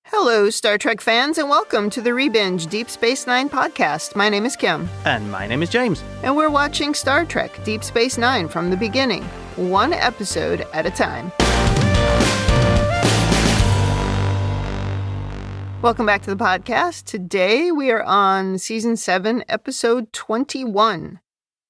Hello, Star Trek fans, and welcome to the Rebinge Deep Space Nine podcast. My name is Kim. And my name is James. And we're watching Star Trek Deep Space Nine from the beginning, one episode at a time. Welcome back to the podcast. Today we are on Season 7, Episode 21,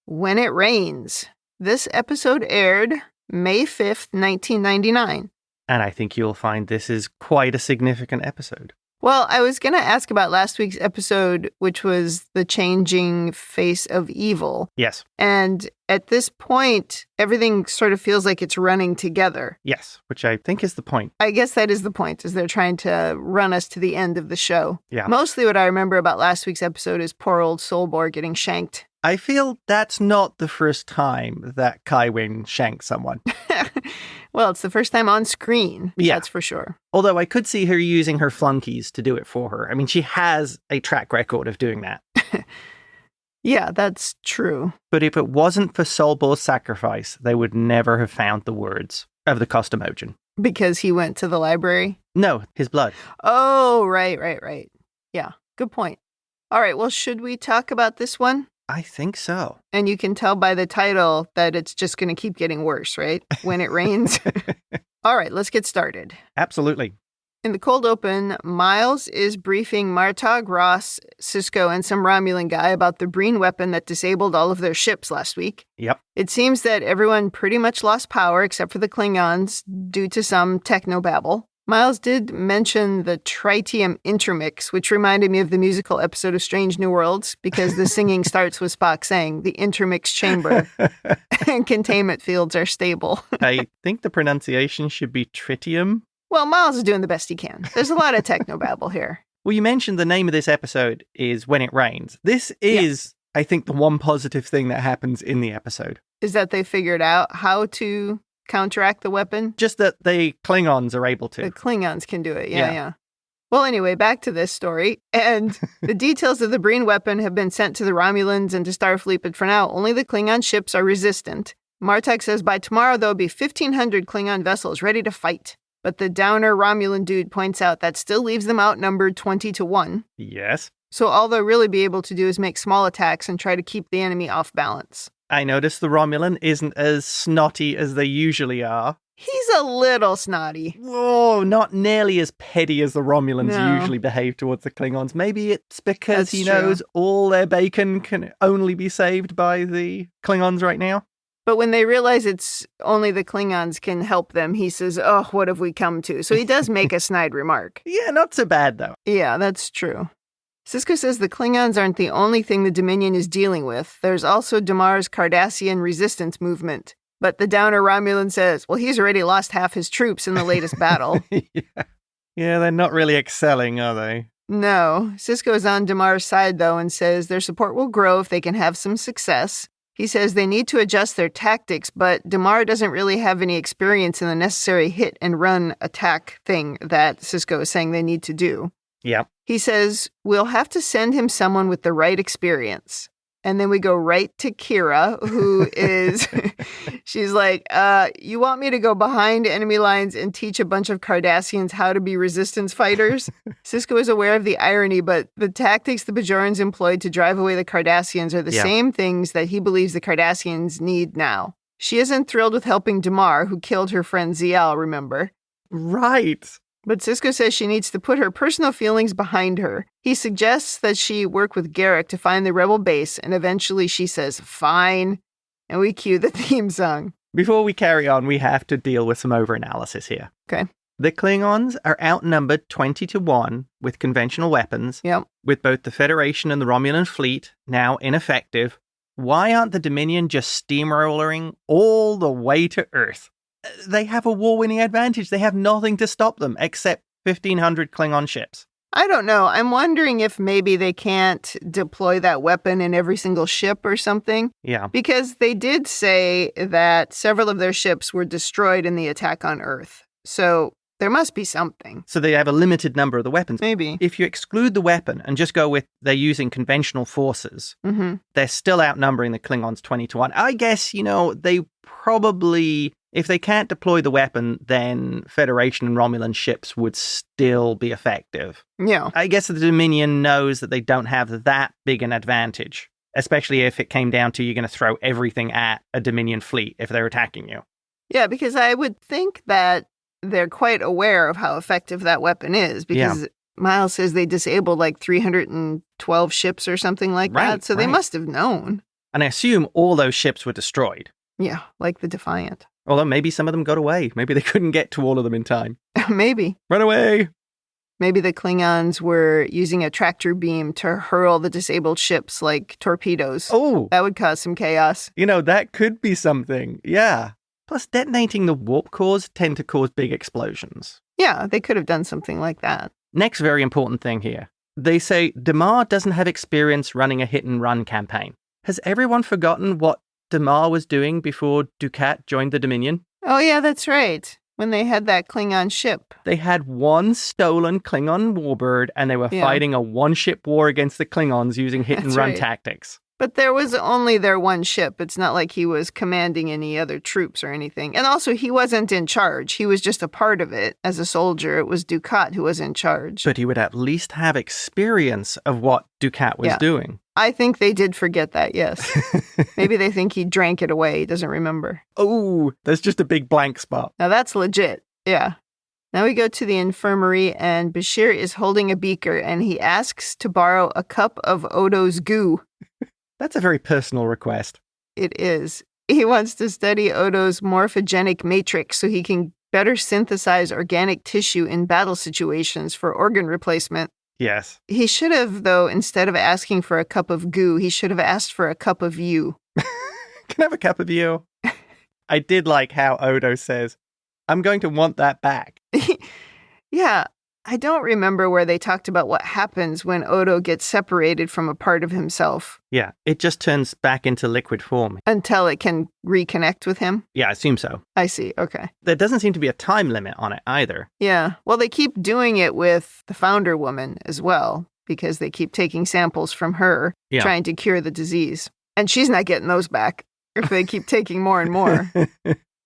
When It Rains. This episode aired May 5th, 1999. And I think you'll find this is quite a significant episode. Well, I was going to ask about last week's episode, which was The Changing Face of Evil. Yes. And at this point, everything sort of feels like it's running together. Yes, which I think is the point. I guess that is the point, is they're trying to run us to the end of the show. Yeah. Mostly what I remember about last week's episode is poor old Solbor getting shanked. I feel that's not the first time that Kai Winn shanked someone. Well, it's the first time on screen. Yeah. That's for sure. Although I could see her using her flunkies to do it for her. I mean, she has a track record of doing that. Yeah, that's true. But if it wasn't for Solbor's sacrifice, they would never have found the words of the Costomogen. Because he went to the library? No, his blood. Oh, right. Yeah, good point. All right, well, should we talk about this one? I think so. And you can tell by the title that it's just going to keep getting worse, right? When it rains. All right, let's get started. Absolutely. In the cold open, Miles is briefing Martog, Ross, Sisko, and some Romulan guy about the Breen weapon that disabled all of their ships last week. Yep. It seems that everyone pretty much lost power except for the Klingons due to some technobabble. Miles did mention the tritium intermix, which reminded me of the musical episode of Strange New Worlds, because the singing starts with Spock saying, the intermix chamber and containment fields are stable. I think the pronunciation should be tritium. Well, Miles is doing the best he can. There's a lot of technobabble here. Well, you mentioned the name of this episode is When It Rains. This is, I think, the one positive thing that happens in the episode. Is that they figured out how to counteract the weapon? Just that the Klingons are able to. The Klingons can do it, yeah. Well, anyway, back to this story. And the details of the Breen weapon have been sent to the Romulans and to Starfleet, but for now, only the Klingon ships are resistant. Martek says by tomorrow there'll be 1,500 Klingon vessels ready to fight. But the downer Romulan dude points out that still leaves them outnumbered 20-1. Yes. So all they'll really be able to do is make small attacks and try to keep the enemy off balance. I noticed the Romulan isn't as snotty as they usually are. He's a little snotty. Oh, not nearly as petty as the Romulans usually behave towards the Klingons. Maybe it's because he knows all their bacon can only be saved by the Klingons right now. But when they realize it's only the Klingons can help them, he says, oh, what have we come to? So he does make a snide remark. Yeah, not so bad, though. Yeah, that's true. Sisko says the Klingons aren't the only thing the Dominion is dealing with. There's also Damar's Cardassian resistance movement. But the downer Romulan says, well, he's already lost half his troops in the latest battle. Yeah, they're not really excelling, are they? No. Sisko is on Damar's side, though, and says their support will grow if they can have some success. He says they need to adjust their tactics, but Damar doesn't really have any experience in the necessary hit-and-run attack thing that Sisko is saying they need to do. Yeah. He says, we'll have to send him someone with the right experience. And then we go right to Kira, who is, she's like, you want me to go behind enemy lines and teach a bunch of Cardassians how to be resistance fighters? Sisko is aware of the irony, but the tactics the Bajorans employed to drive away the Cardassians are the same things that he believes the Cardassians need now. She isn't thrilled with helping Damar, who killed her friend Zial, remember? Right. But Sisko says she needs to put her personal feelings behind her. He suggests that she work with Garak to find the rebel base, and eventually she says, fine. And we cue the theme song. Before we carry on, we have to deal with some overanalysis here. Okay. The Klingons are outnumbered 20-1 with conventional weapons. Yep. With both the Federation and the Romulan fleet now ineffective. Why aren't the Dominion just steamrolling all the way to Earth? They have a war-winning advantage. They have nothing to stop them except 1,500 Klingon ships. I don't know. I'm wondering if maybe they can't deploy that weapon in every single ship or something. Yeah. Because they did say that several of their ships were destroyed in the attack on Earth. So there must be something. So they have a limited number of the weapons. Maybe. If you exclude the weapon and just go with they're using conventional forces, they're still outnumbering the Klingons 20-1. I guess, they probably If they can't deploy the weapon, then Federation and Romulan ships would still be effective. Yeah. I guess the Dominion knows that they don't have that big an advantage, especially if it came down to you're going to throw everything at a Dominion fleet if they're attacking you. Yeah, because I would think that they're quite aware of how effective that weapon is, because Miles says they disabled like 312 ships or something like that, so they must have known. And I assume all those ships were destroyed. Yeah, like the Defiant. Although maybe some of them got away. Maybe they couldn't get to all of them in time. Maybe. Run away! Maybe the Klingons were using a tractor beam to hurl the disabled ships like torpedoes. Oh! That would cause some chaos. That could be something. Yeah. Plus, detonating the warp cores tend to cause big explosions. Yeah, they could have done something like that. Next very important thing here. They say Damar doesn't have experience running a hit-and-run campaign. Has everyone forgotten what Damar was doing before Dukat joined the Dominion? Oh, yeah, that's right. When they had that Klingon ship. They had one stolen Klingon warbird, and they were fighting a one-ship war against the Klingons using hit-and-run tactics. But there was only their one ship. It's not like he was commanding any other troops or anything. And also, he wasn't in charge. He was just a part of it. As a soldier, it was Dukat who was in charge. But he would at least have experience of what Dukat was doing. I think they did forget that, yes. Maybe they think he drank it away. He doesn't remember. Oh, there's just a big blank spot. Now that's legit. Yeah. Now we go to the infirmary, and Bashir is holding a beaker, and he asks to borrow a cup of Odo's goo. That's a very personal request. It is. He wants to study Odo's morphogenic matrix so he can better synthesize organic tissue in battle situations for organ replacement. Yes. He should have, though, instead of asking for a cup of goo, he should have asked for a cup of you. Can I have a cup of you? I did like how Odo says, I'm going to want that back. Yeah. I don't remember where they talked about what happens when Odo gets separated from a part of himself. Yeah, it just turns back into liquid form. Until it can reconnect with him? Yeah, I assume so. I see, okay. There doesn't seem to be a time limit on it either. Yeah, well, they keep doing it with the founder woman as well, because they keep taking samples from her, trying to cure the disease. And she's not getting those back if they keep taking more and more.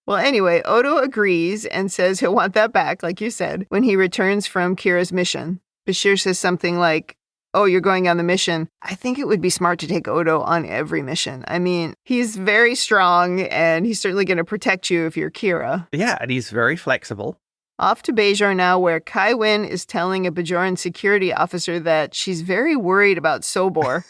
Well, anyway, Odo agrees and says he'll want that back, like you said, when he returns from Kira's mission. Bashir says something like, oh, you're going on the mission. I think it would be smart to take Odo on every mission. I mean, he's very strong, and he's certainly going to protect you if you're Kira. Yeah, and he's very flexible. Off to Bajor now, where Kai Winn is telling a Bajoran security officer that she's very worried about Solbor.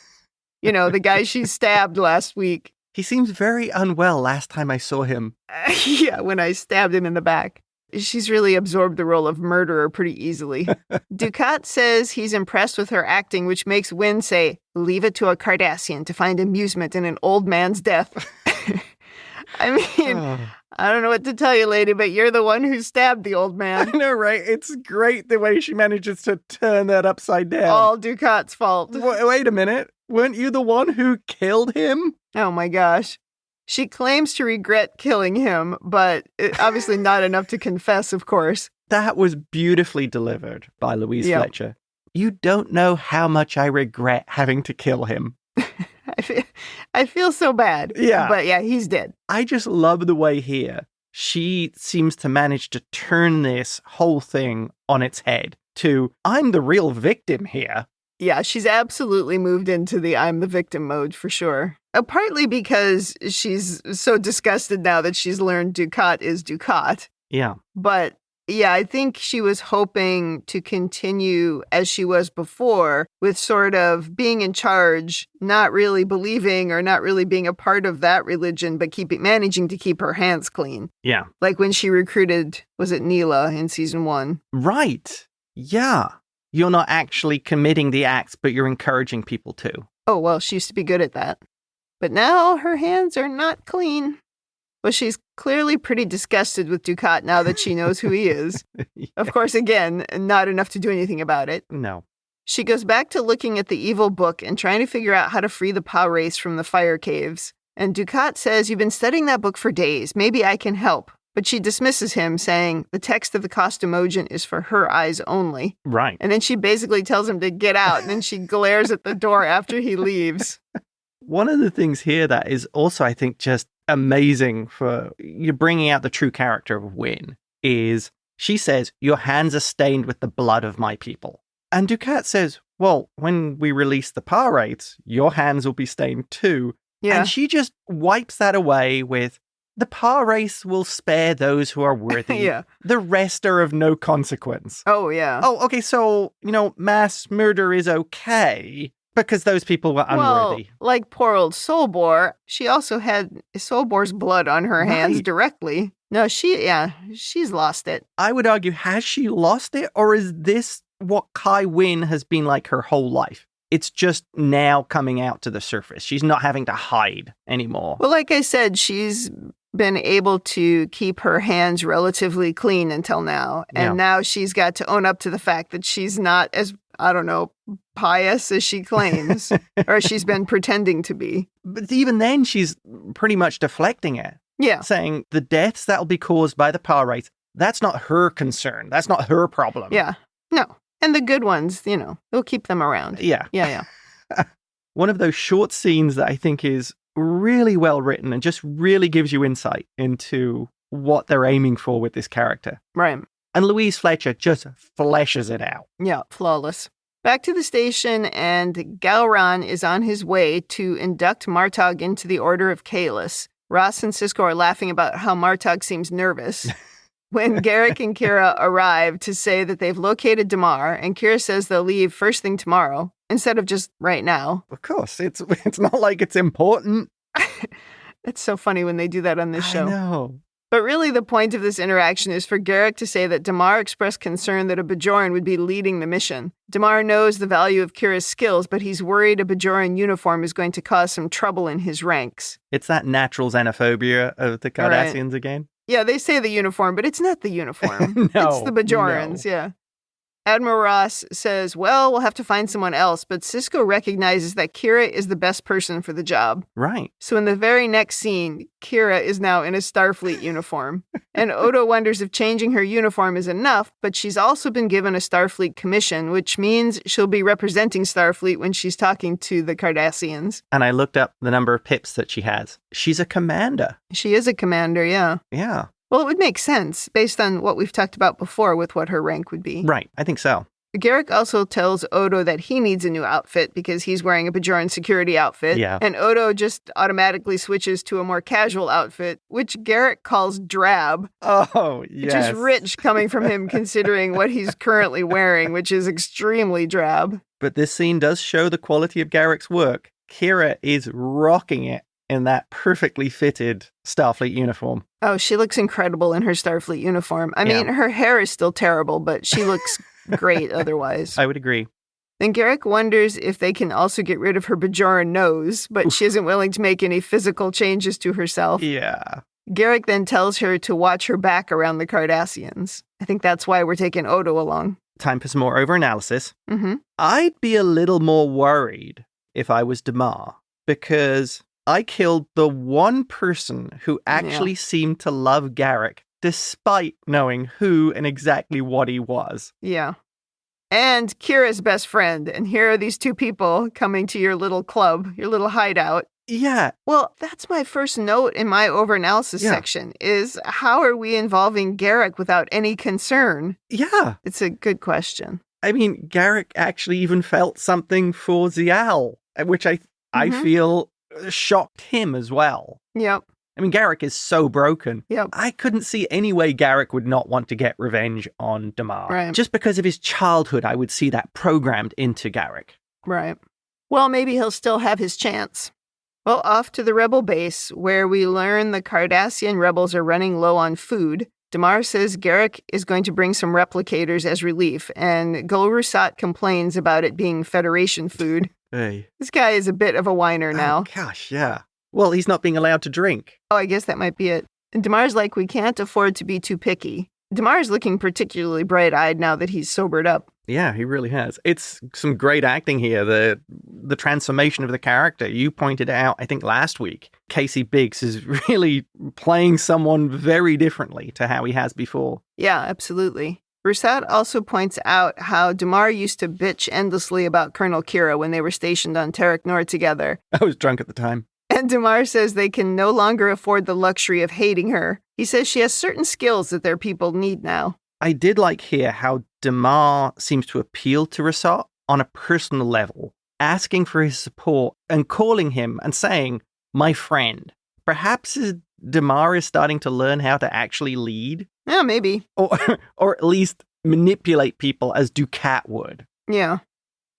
The guy she stabbed last week. He seems very unwell last time I saw him. Yeah, when I stabbed him in the back. She's really absorbed the role of murderer pretty easily. Dukat says he's impressed with her acting, which makes Winn say, leave it to a Cardassian to find amusement in an old man's death. I mean, I don't know what to tell you, lady, but you're the one who stabbed the old man. I know, right? It's great the way she manages to turn that upside down. All Dukat's fault. Wait a minute. Weren't you the one who killed him? Oh my gosh. She claims to regret killing him, but obviously not enough to confess, of course. That was beautifully delivered by Louise Fletcher. You don't know how much I regret having to kill him. I feel so bad. Yeah. But yeah, he's dead. I just love the way here she seems to manage to turn this whole thing on its head to, I'm the real victim here. Yeah, she's absolutely moved into the I'm the victim mode for sure. Partly because she's so disgusted now that she's learned Dukat is Dukat. Yeah. But yeah, I think she was hoping to continue as she was before with sort of being in charge, not really believing or not really being a part of that religion, but managing to keep her hands clean. Yeah. Like when she recruited, was it Neela in season 1? Right. Yeah. You're not actually committing the acts, but you're encouraging people to. Oh, well, she used to be good at that. But now her hands are not clean. Well, she's clearly pretty disgusted with Dukat now that she knows who he is. Yeah. Of course, again, not enough to do anything about it. No. She goes back to looking at the evil book and trying to figure out how to free the POW race from the fire caves. And Dukat says, you've been studying that book for days. Maybe I can help. But she dismisses him, saying the text of the Costumogen is for her eyes only. Right. And then she basically tells him to get out, and then she glares at the door after he leaves. One of the things here that is also, I think, just amazing for you're bringing out the true character of Winn is she says, "Your hands are stained with the blood of my people." And Dukat says, "Well, when we release the power rates, your hands will be stained too." Yeah. And she just wipes that away with, "The power race will spare those who are worthy. Yeah. The rest are of no consequence." Oh, yeah. Oh, okay, so, mass murder is okay because those people were unworthy. Well, like poor old Solbor, she also had Solbor's blood on her hands Right. directly. No, she's lost it. I would argue, has she lost it, or is this what Kai Winn has been like her whole life? It's just now coming out to the surface. She's not having to hide anymore. Well, like I said, she's been able to keep her hands relatively clean until now. And now she's got to own up to the fact that she's not as, pious as she claims, or she's been pretending to be. But even then, she's pretty much deflecting it. Yeah. Saying the deaths that will be caused by the power rates, that's not her concern. That's not her problem. Yeah. No. And the good ones, they'll keep them around. Yeah. Yeah. One of those short scenes that I think is really well written and just really gives you insight into what they're aiming for with this character. Right. And Louise Fletcher just fleshes it out. Yeah, flawless. Back to the station, and Gowron is on his way to induct Martog into the Order of Kahless. Ross and Sisko are laughing about how Martog seems nervous. When Garak and Kira arrive to say that they've located Damar, and Kira says they'll leave first thing tomorrow, instead of just right now. Of course, it's not like it's important. It's so funny when they do that on this show. I know. But really the point of this interaction is for Garak to say that Damar expressed concern that a Bajoran would be leading the mission. Damar knows the value of Kira's skills, but he's worried a Bajoran uniform is going to cause some trouble in his ranks. It's that natural xenophobia of the Cardassians again. Yeah, they say the uniform, but it's not the uniform. No, it's the Bajorans, yeah. Admiral Ross says, well, we'll have to find someone else, but Sisko recognizes that Kira is the best person for the job. Right. So in the very next scene, Kira is now in a Starfleet uniform. And Odo wonders if changing her uniform is enough, but she's also been given a Starfleet commission, which means she'll be representing Starfleet when she's talking to the Cardassians. And I looked up the number of pips that she has. She's a commander. She is a commander, yeah. Yeah. Well, it would make sense based on what we've talked about before with what her rank would be. Right, I think so. Garak also tells Odo that he needs a new outfit because he's wearing a Bajoran security outfit. Yeah. And Odo just automatically switches to a more casual outfit, which Garak calls drab. Oh, yes. Which is rich coming from him considering what he's currently wearing, which is extremely drab. But this scene does show the quality of Garak's work. Kira is rocking it in that perfectly fitted Starfleet uniform. Oh, she looks incredible in her Starfleet uniform. I mean, her hair is still terrible, but she looks great otherwise. I would agree. Then Garak wonders if they can also get rid of her Bajoran nose, but she isn't willing to make any physical changes to herself. Yeah. Garak then tells her to watch her back around the Cardassians. I think that's why we're taking Odo along. Time for some more overanalysis. Mm-hmm. I'd be a little more worried if I was Damar, because I killed the one person who actually seemed to love Garak, despite knowing who and exactly what he was. Yeah. And Kira's best friend. And here are these two people coming to your little club, your little hideout. Yeah. Well, that's my first note in my overanalysis section, is how are we involving Garak without any concern? Yeah. It's a good question. I mean, Garak actually even felt something for Zial, which I feel shocked him as well. Yep. I mean, Garak is so broken. Yep. I couldn't see any way Garak would not want to get revenge on Damar. Right. Just because of his childhood, I would see that programmed into Garak. Right. Well, maybe he'll still have his chance. Well, off to the rebel base, where we learn the Cardassian rebels are running low on food. Damar says Garak is going to bring some replicators as relief, and Gul Rusat complains about it being Federation food. Hey. This guy is a bit of a whiner now. Oh, gosh, yeah. Well, he's not being allowed to drink. Oh, I guess that might be it. And Damar's like, we can't afford to be too picky. Damar's looking particularly bright-eyed now that he's sobered up. Yeah, he really has. It's some great acting here. The transformation of the character. You pointed out, I think last week, Casey Biggs is really playing someone very differently to how he has before. Yeah, absolutely. Rusat also points out how Damar used to bitch endlessly about Colonel Kira when they were stationed on Terek Nor together. I was drunk at the time. And Damar says they can no longer afford the luxury of hating her. He says she has certain skills that their people need now. I did like here how Damar seems to appeal to Rasat on a personal level, asking for his support and calling him and saying, my friend. Perhaps Damar is starting to learn how to actually lead. Yeah, maybe. Or at least manipulate people as Dukat would. Yeah.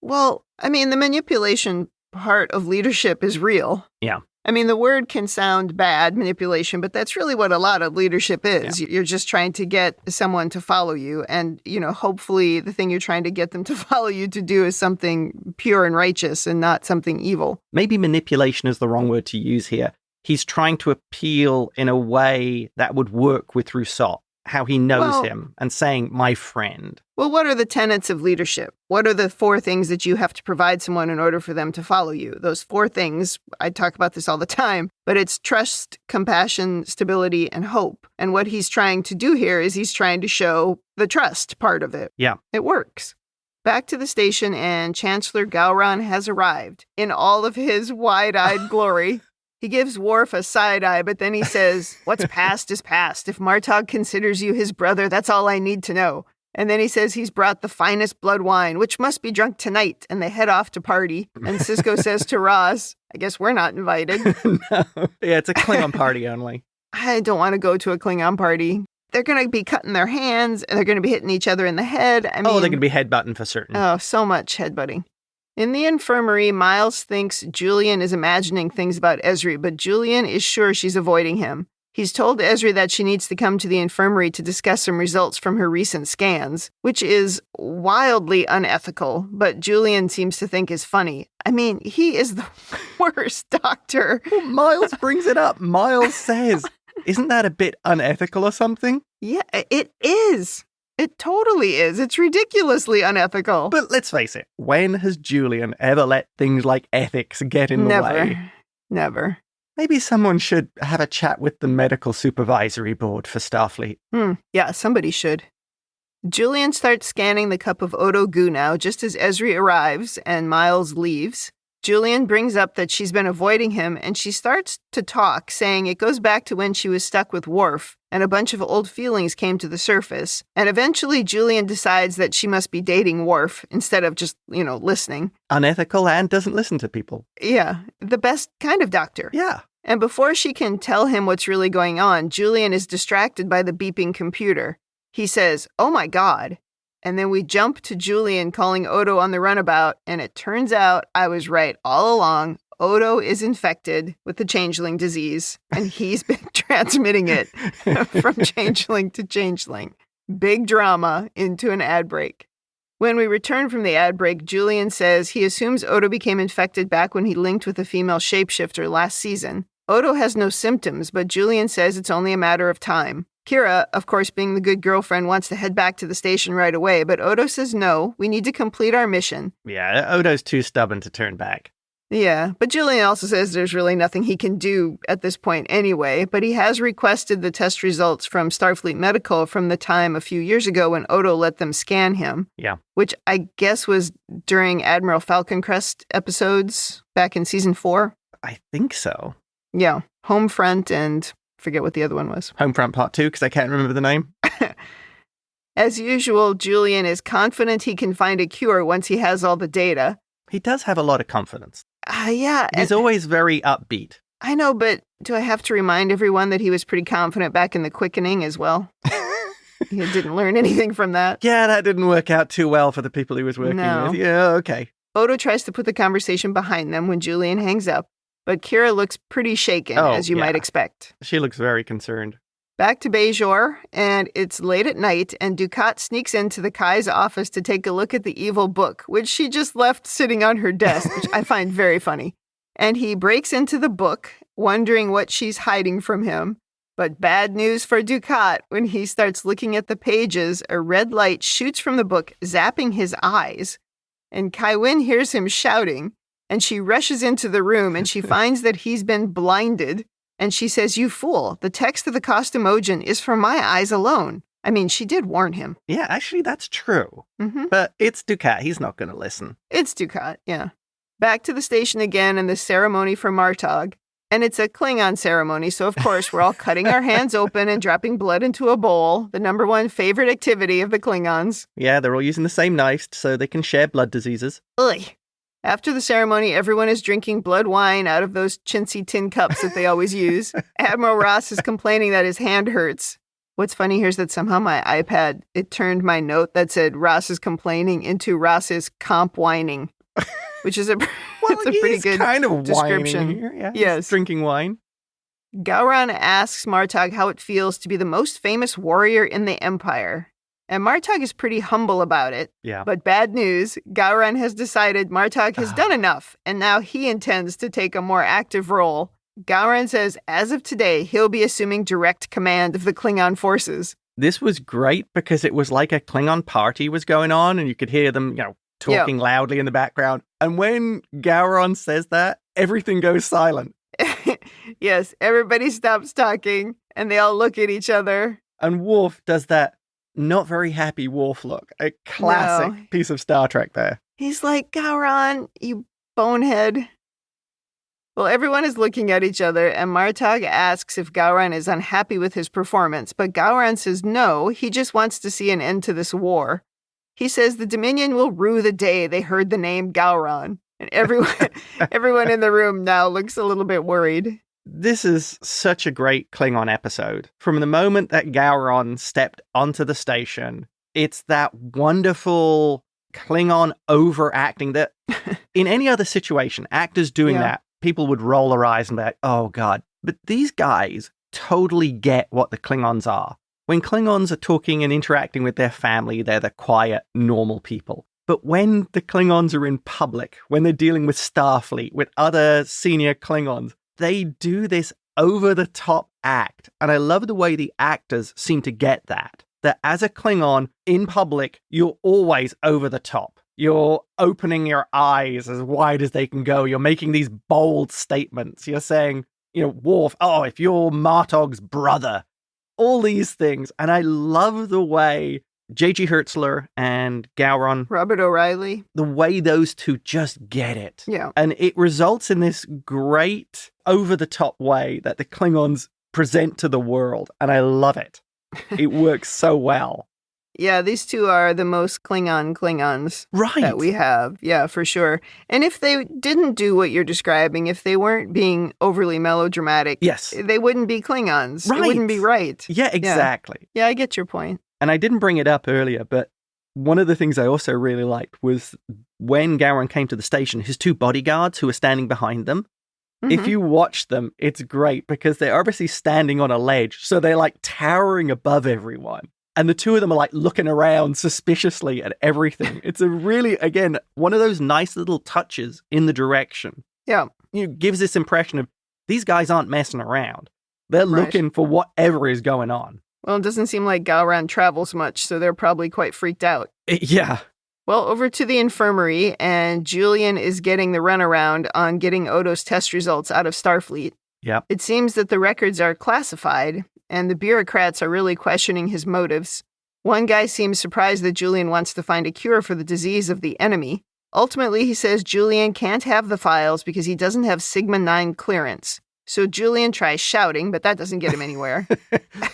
Well, I mean, the manipulation part of leadership is real. Yeah. I mean, the word can sound bad, manipulation, but that's really what a lot of leadership is. Yeah. You're just trying to get someone to follow you. And, hopefully the thing you're trying to get them to follow you to do is something pure and righteous and not something evil. Maybe manipulation is the wrong word to use here. He's trying to appeal in a way that would work with Rasat, how he knows him, and saying, my friend. Well, what are the tenets of leadership? What are the 4 things that you have to provide someone in order for them to follow you? Those 4 things, I talk about this all the time, but it's trust, compassion, stability, and hope. And what he's trying to do here is he's trying to show the trust part of it. Yeah. It works. Back to the station, and Chancellor Gowron has arrived in all of his wide-eyed glory. He gives Worf a side eye, but then he says, what's past is past. If Martog considers you his brother, that's all I need to know. And then he says he's brought the finest blood wine, which must be drunk tonight. And they head off to party. And Sisko says to Roz, I guess we're not invited. No. Yeah, it's a Klingon party only. I don't want to go to a Klingon party. They're going to be cutting their hands, and they're going to be hitting each other in the head. I mean, they're going to be headbutting for certain. Oh, so much headbutting. In the infirmary, Miles thinks Julian is imagining things about Ezri, but Julian is sure she's avoiding him. He's told Ezri that she needs to come to the infirmary to discuss some results from her recent scans, which is wildly unethical, but Julian seems to think is funny. I mean, he is the worst doctor. Well, Miles brings it up. Miles says, isn't that a bit unethical or something? Yeah, it is. It totally is. It's ridiculously unethical. But let's face it, when has Julian ever let things like ethics get in the way? Never. Maybe someone should have a chat with the medical supervisory board for Starfleet. Yeah, somebody should. Julian starts scanning the cup of Odo goo now, just as Ezri arrives and Miles leaves. Julian brings up that she's been avoiding him, and she starts to talk, saying it goes back to when she was stuck with Worf, and a bunch of old feelings came to the surface. And eventually Julian decides that she must be dating Worf instead of just, listening. Unethical and doesn't listen to people. Yeah, the best kind of doctor. Yeah. And before she can tell him what's really going on, Julian is distracted by the beeping computer. He says, oh my God. And then we jump to Julian calling Odo on the runabout, and it turns out I was right all along. Odo is infected with the changeling disease, and he's been transmitting it from changeling to changeling. Big drama into an ad break. When we return from the ad break, Julian says he assumes Odo became infected back when he linked with a female shapeshifter last season. Odo has no symptoms, but Julian says it's only a matter of time. Kira, of course, being the good girlfriend, wants to head back to the station right away, but Odo says no, we need to complete our mission. Yeah, Odo's too stubborn to turn back. Yeah, but Julian also says there's really nothing he can do at this point anyway, but he has requested the test results from Starfleet Medical from the time a few years ago when Odo let them scan him. Yeah. Which I guess was during Admiral Falconcrest episodes back in season 4. I think so. Yeah, Homefront and forget what the other one was. Homefront Part 2, because I can't remember the name. As usual, Julian is confident he can find a cure once he has all the data. He does have a lot of confidence. Yeah. He's always very upbeat. I know, but do I have to remind everyone that he was pretty confident back in the Quickening as well? He didn't learn anything from that. Yeah, that didn't work out too well for the people he was working with. Yeah, okay. Odo tries to put the conversation behind them when Julian hangs up, but Kira looks pretty shaken, as you might expect. She looks very concerned. Back to Bajor, and it's late at night, and Dukat sneaks into the Kai's office to take a look at the evil book, which she just left sitting on her desk, which I find very funny. And he breaks into the book, wondering what she's hiding from him. But bad news for Dukat. When he starts looking at the pages, a red light shoots from the book, zapping his eyes. And Kai Winn hears him shouting, and she rushes into the room, and she finds that he's been blinded. And she says, you fool, the text of the Costumogen is for my eyes alone. I mean, she did warn him. Yeah, actually, that's true. Mm-hmm. But it's Dukat. He's not going to listen. It's Dukat, yeah. Back to the station again and the ceremony for Martog. And it's a Klingon ceremony, so of course we're all cutting our hands open and dropping blood into a bowl, the number one favorite activity of the Klingons. Yeah, they're all using the same knife so they can share blood diseases. Ugh. After the ceremony, everyone is drinking blood wine out of those chintzy tin cups that they always use. Admiral Ross is complaining that his hand hurts. What's funny here is that somehow my iPad, it turned my note that said Ross is complaining into Ross is comp whining, which is a pretty good kind of description. Here. Yeah, yes. Drinking wine. Gowron asks Martog how it feels to be the most famous warrior in the Empire. And Martog is pretty humble about it. Yeah. But bad news, Gowron has decided Martog has done enough, and now he intends to take a more active role. Gowron says as of today, he'll be assuming direct command of the Klingon forces. This was great because it was like a Klingon party was going on, and you could hear them, talking loudly in the background. And when Gowron says that, everything goes silent. Yes, everybody stops talking, and they all look at each other. And Worf does that not very happy Worf look. A classic piece of Star Trek there. He's like, Gowron, you bonehead. Well, everyone is looking at each other, and Martog asks if Gowron is unhappy with his performance, but Gowron says no, he just wants to see an end to this war. He says the Dominion will rue the day they heard the name Gowron. And everyone in the room now looks a little bit worried. This is such a great Klingon episode. From the moment that Gowron stepped onto the station, it's that wonderful Klingon overacting that in any other situation, actors doing that, people would roll their eyes and be like, oh God. But these guys totally get what the Klingons are. When Klingons are talking and interacting with their family, they're the quiet, normal people. But when the Klingons are in public, when they're dealing with Starfleet, with other senior Klingons, they do this over-the-top act. And I love the way the actors seem to get that. That as a Klingon in public, you're always over the top. You're opening your eyes as wide as they can go. You're making these bold statements. You're saying, Worf, if you're Martog's brother. All these things. And I love the way J.G. Hertzler and Gowron, Robert O'Reilly, the way those two just get it. Yeah. And it results in this great over-the-top way that the Klingons present to the world. And I love it. It works so well. Yeah, these two are the most Klingons that we have. Yeah, for sure. And if they didn't do what you're describing, if they weren't being overly melodramatic, yes, they wouldn't be Klingons. Right. It wouldn't be right. Yeah, exactly. Yeah, I get your point. And I didn't bring it up earlier, but one of the things I also really liked was when Gowron came to the station, his two bodyguards who were standing behind them. Mm-hmm. If you watch them, it's great because they're obviously standing on a ledge. So they're like towering above everyone. And the two of them are like looking around suspiciously at everything. It's a really, again, one of those nice little touches in the direction. Yeah. It gives this impression of these guys aren't messing around. They're looking for whatever is going on. Well, it doesn't seem like Gowron travels much, so they're probably quite freaked out. Yeah. Well, over to the infirmary, and Julian is getting the runaround on getting Odo's test results out of Starfleet. Yep. It seems that the records are classified, and the bureaucrats are really questioning his motives. One guy seems surprised that Julian wants to find a cure for the disease of the enemy. Ultimately, he says Julian can't have the files because he doesn't have Sigma-9 clearance. So Julian tries shouting, but that doesn't get him anywhere.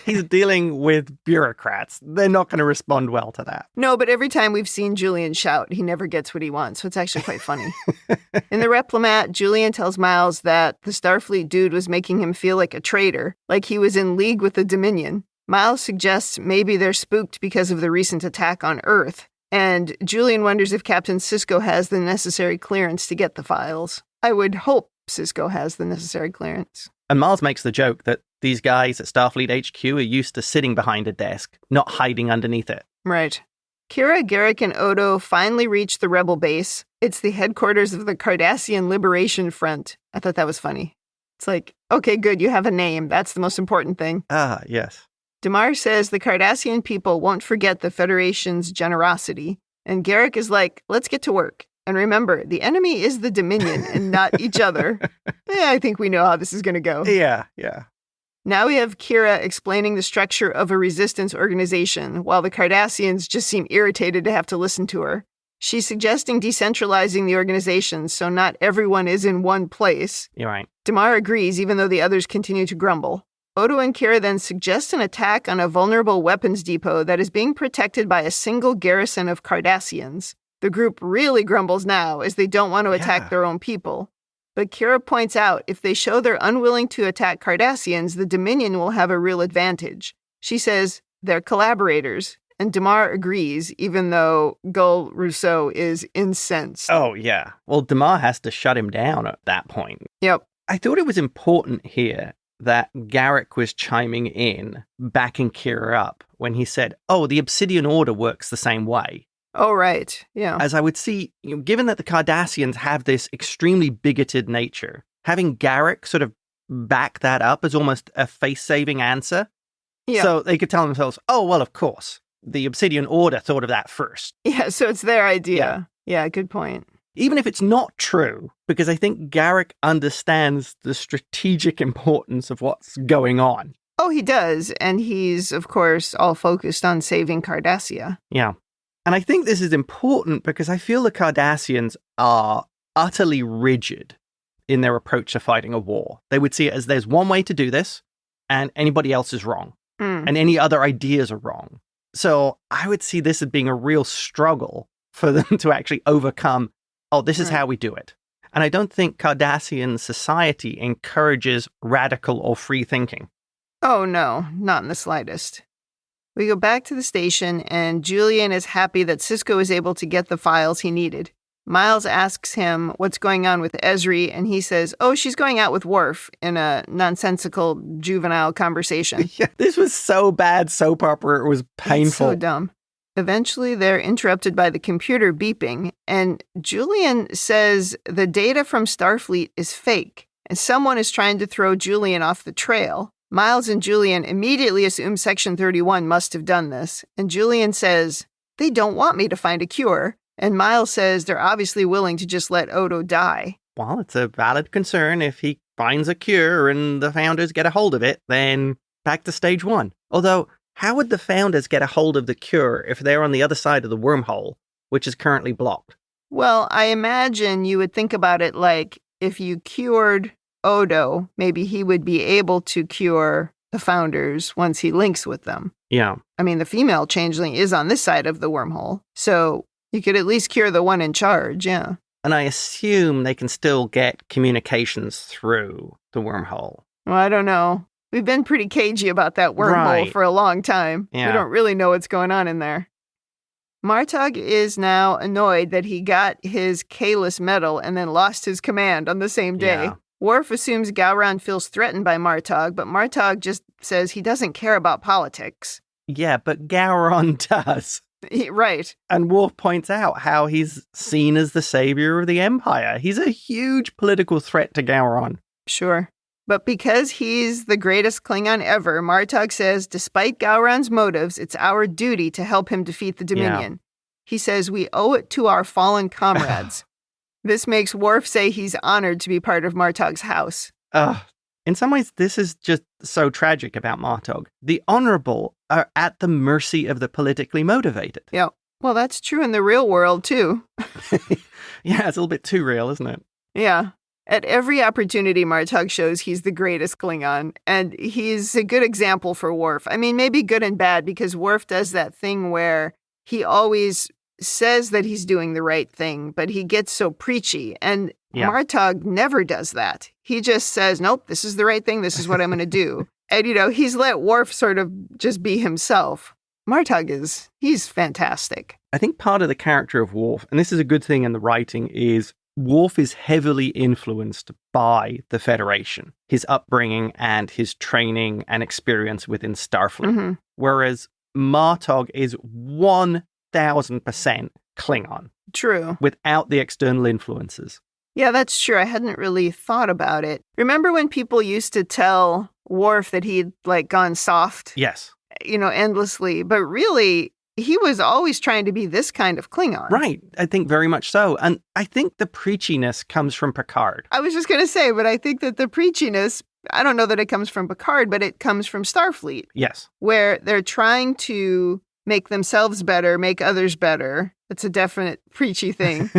He's dealing with bureaucrats. They're not going to respond well to that. No, but every time we've seen Julian shout, he never gets what he wants, so it's actually quite funny. In the Replomat, Julian tells Miles that the Starfleet dude was making him feel like a traitor, like he was in league with the Dominion. Miles suggests maybe they're spooked because of the recent attack on Earth, and Julian wonders if Captain Sisko has the necessary clearance to get the files. I would hope Sisko has the necessary clearance. And Miles makes the joke that these guys at Starfleet HQ are used to sitting behind a desk, not hiding underneath it. Right. Kira, Garak, and Odo finally reach the rebel base. It's the headquarters of the Cardassian Liberation Front. I thought that was funny. It's like, okay, good, you have a name. That's the most important thing. Ah, yes. Damar says the Cardassian people won't forget the Federation's generosity. And Garak is like, let's get to work. And remember, the enemy is the Dominion and not each other. I think we know how this is going to go. Yeah. Now we have Kira explaining the structure of a resistance organization, while the Cardassians just seem irritated to have to listen to her. She's suggesting decentralizing the organization so not everyone is in one place. You're right. Damar agrees, even though the others continue to grumble. Odo and Kira then suggest an attack on a vulnerable weapons depot that is being protected by a single garrison of Cardassians. The group really grumbles now, as they don't want to attack their own people. But Kira points out if they show they're unwilling to attack Cardassians, the Dominion will have a real advantage. She says they're collaborators, and Damar agrees, even though Gul Rousseau is incensed. Oh, yeah. Well, Damar has to shut him down at that point. Yep. I thought it was important here that Garak was chiming in, backing Kira up, when he said, oh, the Obsidian Order works the same way. Oh, right. Yeah. As I would see, given that the Cardassians have this extremely bigoted nature, having Garak sort of back that up as almost a face-saving answer. Yeah. So they could tell themselves, oh, well, of course, the Obsidian Order thought of that first. Yeah, so it's their idea. Yeah, good point. Even if it's not true, because I think Garak understands the strategic importance of what's going on. Oh, he does. And he's, of course, all focused on saving Cardassia. Yeah. And I think this is important because I feel the Cardassians are utterly rigid in their approach to fighting a war. They would see it as there's one way to do this, and anybody else is wrong. And any other ideas are wrong. So I would see this as being a real struggle for them to actually overcome, oh, this is how we do it. And I don't think Cardassian society encourages radical or free thinking. Oh, no, not in the slightest. We go back to the station, and Julian is happy that Sisko is able to get the files he needed. Miles asks him what's going on with Ezri, and he says, oh, she's going out with Worf in a nonsensical juvenile conversation. Yeah, this was so bad soap opera, it was painful. It's so dumb. Eventually, they're interrupted by the computer beeping, and Julian says the data from Starfleet is fake, and someone is trying to throw Julian off the trail. Miles and Julian immediately assume Section 31 must have done this, and Julian says, they don't want me to find a cure, and Miles says they're obviously willing to just let Odo die. Well, it's a valid concern. If he finds a cure and the Founders get a hold of it, then back to stage one. Although, how would the Founders get a hold of the cure if they're on the other side of the wormhole, which is currently blocked? Well, I imagine you would think about it like if you cured Odo, maybe he would be able to cure the Founders once he links with them. Yeah. I mean, the female changeling is on this side of the wormhole, so you could at least cure the one in charge, yeah. And I assume they can still get communications through the wormhole. Well, I don't know. We've been pretty cagey about that wormhole for a long time. Yeah. We don't really know what's going on in there. Martog is now annoyed that he got his Kalis medal and then lost his command on the same day. Yeah. Worf assumes Gowron feels threatened by Martog, but Martog just says he doesn't care about politics. Yeah, but Gowron does. Right. And Worf points out how he's seen as the savior of the Empire. He's a huge political threat to Gowron. Sure. But because he's the greatest Klingon ever, Martog says, despite Gowron's motives, it's our duty to help him defeat the Dominion. Yeah. He says we owe it to our fallen comrades. This makes Worf say he's honored to be part of Martog's house. In some ways, this is just so tragic about Martog. The honorable are at the mercy of the politically motivated. Yeah. Well, that's true in the real world, too. Yeah, it's a little bit too real, isn't it? Yeah. At every opportunity, Martog shows he's the greatest Klingon, and he's a good example for Worf. I mean, maybe good and bad, because Worf does that thing where he always says that he's doing the right thing, but he gets so preachy, and Martog never does that. He just says, nope, this is the right thing, this is what I'm going to do. And, he's let Worf sort of just be himself. Martog he's fantastic. I think part of the character of Worf, and this is a good thing in the writing, is Worf is heavily influenced by the Federation, his upbringing and his training and experience within Starfleet. Mm-hmm. Whereas Martog is 1000% Klingon. True. Without the external influences. Yeah, that's true. I hadn't really thought about it. Remember when people used to tell Worf that he'd gone soft? Yes. Endlessly. But really, he was always trying to be this kind of Klingon. Right. I think very much so. And I think the preachiness comes from Picard. I was just going to say, but I think that the preachiness, I don't know that it comes from Picard, but it comes from Starfleet. Yes. Where they're trying to make themselves better, make others better. That's a definite preachy thing.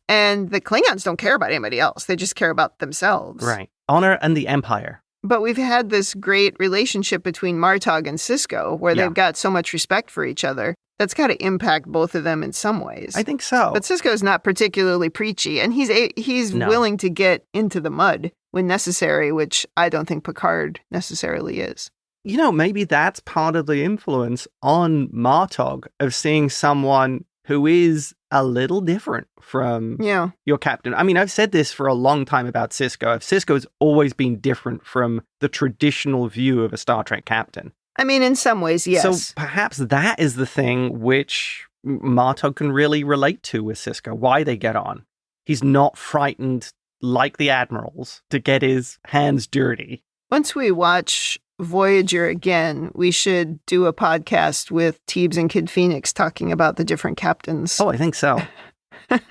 And the Klingons don't care about anybody else. They just care about themselves. Right. Honor and the Empire. But we've had this great relationship between Martog and Sisko where they've got so much respect for each other. That's got to impact both of them in some ways. I think so. But Sisko's not particularly preachy, and he's willing to get into the mud when necessary, which I don't think Picard necessarily is. You know, maybe that's part of the influence on Martog of seeing someone who is a little different from your captain. I mean, I've said this for a long time about Sisko. Sisko's always been different from the traditional view of a Star Trek captain. I mean, in some ways, yes. So perhaps that is the thing which Martog can really relate to with Sisko, why they get on. He's not frightened like the admirals to get his hands dirty. Once we watch Voyager again, we should do a podcast with Teebs and Kid Phoenix talking about the different captains. Oh, I think so.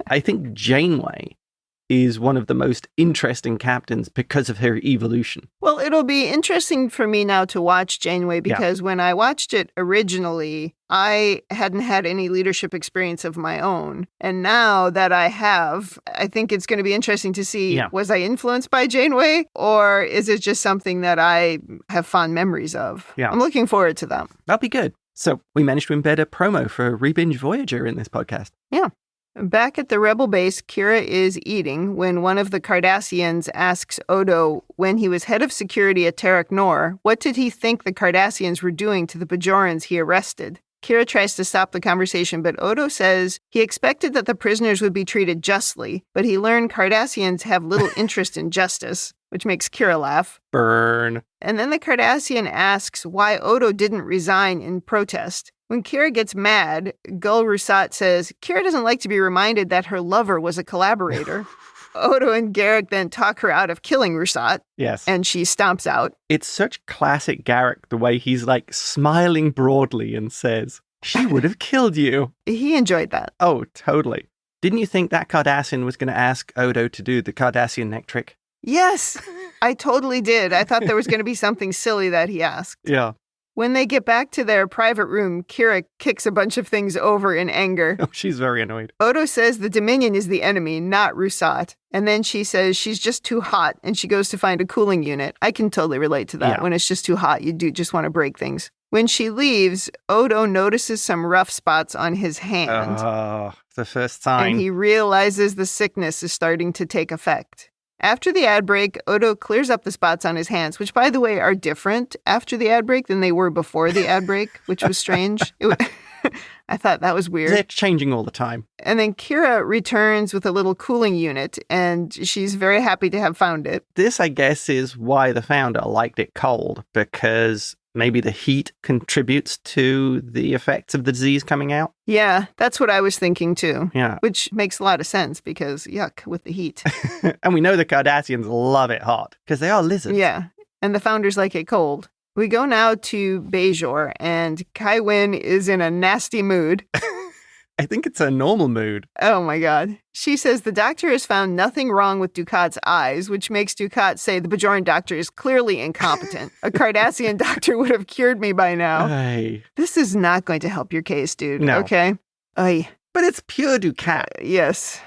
I think Janeway is one of the most interesting captains because of her evolution. Well, it'll be interesting for me now to watch Janeway because when I watched it originally, I hadn't had any leadership experience of my own. And now that I have, I think it's going to be interesting to see, was I influenced by Janeway or is it just something that I have fond memories of? Yeah. I'm looking forward to them. That'll be good. So we managed to embed a promo for Rebinge Voyager in this podcast. Yeah. Back at the Rebel base, Kira is eating when one of the Cardassians asks Odo when he was head of security at Terok Nor, what did he think the Cardassians were doing to the Bajorans he arrested? Kira tries to stop the conversation, but Odo says he expected that the prisoners would be treated justly, but he learned Cardassians have little interest in justice, which makes Kira laugh. Burn. And then the Cardassian asks why Odo didn't resign in protest. When Kira gets mad, Gul Rusat says Kira doesn't like to be reminded that her lover was a collaborator. Odo and Garak then talk her out of killing Rusat. Yes. And she stomps out. It's such classic Garak, the way he's like smiling broadly and says, she would have killed you. He enjoyed that. Oh, totally. Didn't you think that Cardassian was going to ask Odo to do the Cardassian neck trick? Yes, I totally did. I thought there was going to be something silly that he asked. Yeah. When they get back to their private room, Kira kicks a bunch of things over in anger. Oh, she's very annoyed. Odo says the Dominion is the enemy, not Rusat. And then she says she's just too hot, and she goes to find a cooling unit. I can totally relate to that. Yeah. When it's just too hot, you do just want to break things. When she leaves, Odo notices some rough spots on his hand. Oh, the first sign. And he realizes the sickness is starting to take effect. After the ad break, Odo clears up the spots on his hands, which, by the way, are different after the ad break than they were before the ad break, which was strange. I thought that was weird. They're changing all the time. And then Kira returns with a little cooling unit, and she's very happy to have found it. This, I guess, is why the founder liked it cold, because maybe the heat contributes to the effects of the disease coming out. Yeah, that's what I was thinking too. Yeah. Which makes a lot of sense because yuck with the heat. And we know the Cardassians love it hot because they are lizards. Yeah, and the founders like it cold. We go now to Bajor, and Kai Winn is in a nasty mood. I think it's a normal mood. Oh my God. She says the doctor has found nothing wrong with Dukat's eyes, which makes Dukat say the Bajoran doctor is clearly incompetent. A Cardassian doctor would have cured me by now. Aye. This is not going to help your case, dude. No. Okay? Aye. But it's pure Dukat. Yes.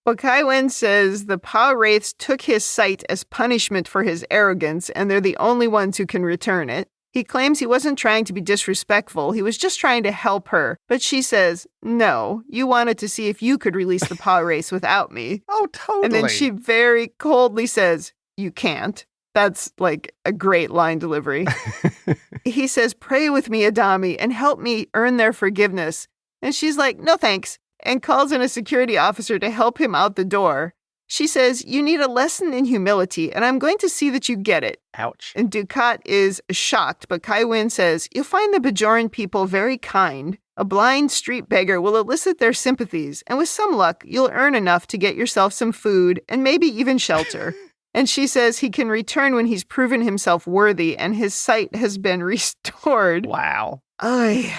Well, Kai Winn says the Pa Wraiths took his sight as punishment for his arrogance, and they're the only ones who can return it. He claims he wasn't trying to be disrespectful. He was just trying to help her. But she says, no, you wanted to see if you could release the Pa Wraiths without me. Oh, totally. And then she very coldly says, you can't. That's like a great line delivery. He says, pray with me, Adami, and help me earn their forgiveness. And she's like, no thanks, and calls in a security officer to help him out the door. She says, you need a lesson in humility, and I'm going to see that you get it. Ouch. And Dukat is shocked, but Kai Winn says, you'll find the Bajoran people very kind. A blind street beggar will elicit their sympathies, and with some luck, you'll earn enough to get yourself some food and maybe even shelter. And she says he can return when he's proven himself worthy and his sight has been restored. Wow. Ay.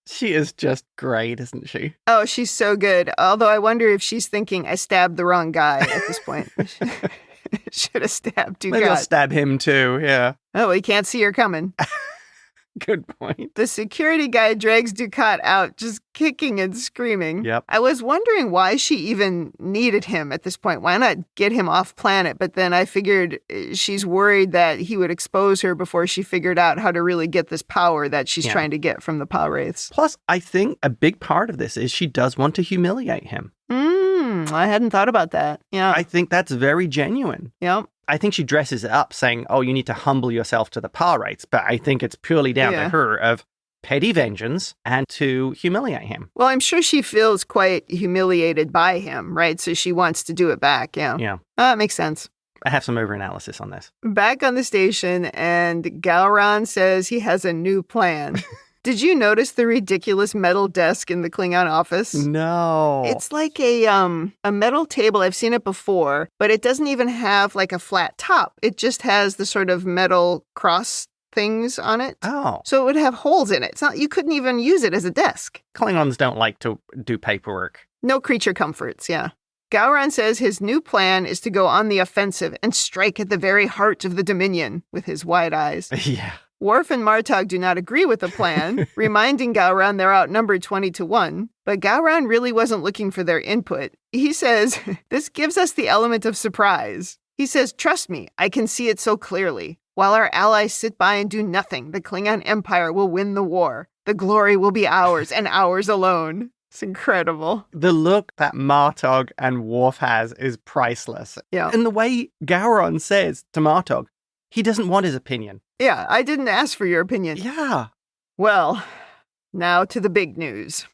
She is just great, isn't she? Oh, she's so good. Although I wonder if she's thinking, I stabbed the wrong guy at this point. Should have stabbed Dukat. Maybe I'll stab him too, yeah. Oh, he can't see her coming. Good point. The security guy drags Ducat out, just kicking and screaming. Yep. I was wondering why she even needed him at this point. Why not get him off planet? But then I figured she's worried that he would expose her before she figured out how to really get this power that she's trying to get from the power wraiths. Plus, I think a big part of this is she does want to humiliate him. I hadn't thought about that. Yeah. I think that's very genuine. Yep. I think she dresses it up saying, oh, you need to humble yourself to the power rates. But I think it's purely down to her of petty vengeance and to humiliate him. Well, I'm sure she feels quite humiliated by him, right? So she wants to do it back. Yeah. Yeah. That makes sense. I have some overanalysis on this. Back on the station, and Gowron says he has a new plan. Did you notice the ridiculous metal desk in the Klingon office? No. It's like a metal table. I've seen it before, but it doesn't even have like a flat top. It just has the sort of metal cross things on it. Oh. So it would have holes in it. It's not, you couldn't even use it as a desk. Klingons don't like to do paperwork. No creature comforts, yeah. Gowron says his new plan is to go on the offensive and strike at the very heart of the Dominion with his wide eyes. Yeah. Worf and Martog do not agree with the plan, reminding Gowron they're outnumbered 20-1. But Gowron really wasn't looking for their input. He says, this gives us the element of surprise. He says, trust me, I can see it so clearly. While our allies sit by and do nothing, the Klingon Empire will win the war. The glory will be ours and ours alone. It's incredible. The look that Martog and Worf has is priceless. Yeah. And the way Gowron says to Martog, he doesn't want his opinion. Yeah, I didn't ask for your opinion. Yeah. Well, now to the big news.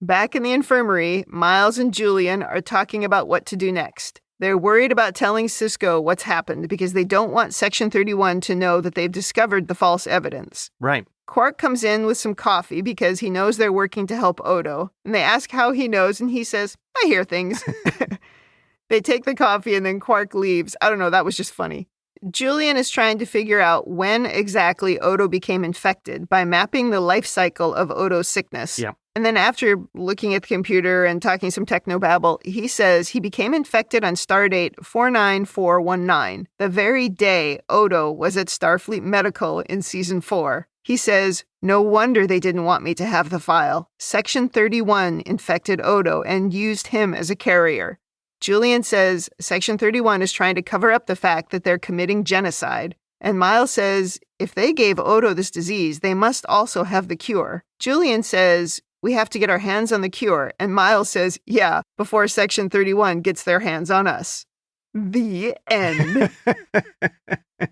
Back in the infirmary, Miles and Julian are talking about what to do next. They're worried about telling Sisko what's happened because they don't want Section 31 to know that they've discovered the false evidence. Right. Quark comes in with some coffee because he knows they're working to help Odo, and they ask how he knows, and he says, I hear things. They take the coffee, and then Quark leaves. I don't know, that was just funny. Julian is trying to figure out when exactly Odo became infected by mapping the life cycle of Odo's sickness. Yeah. And then after looking at the computer and talking some technobabble, he says he became infected on stardate 49419, the very day Odo was at Starfleet Medical in Season 4. He says, no wonder they didn't want me to have the file. Section 31 infected Odo and used him as a carrier. Julian says Section 31 is trying to cover up the fact that they're committing genocide. And Miles says if they gave Odo this disease, they must also have the cure. Julian says we have to get our hands on the cure. And Miles says, yeah, before Section 31 gets their hands on us. The end.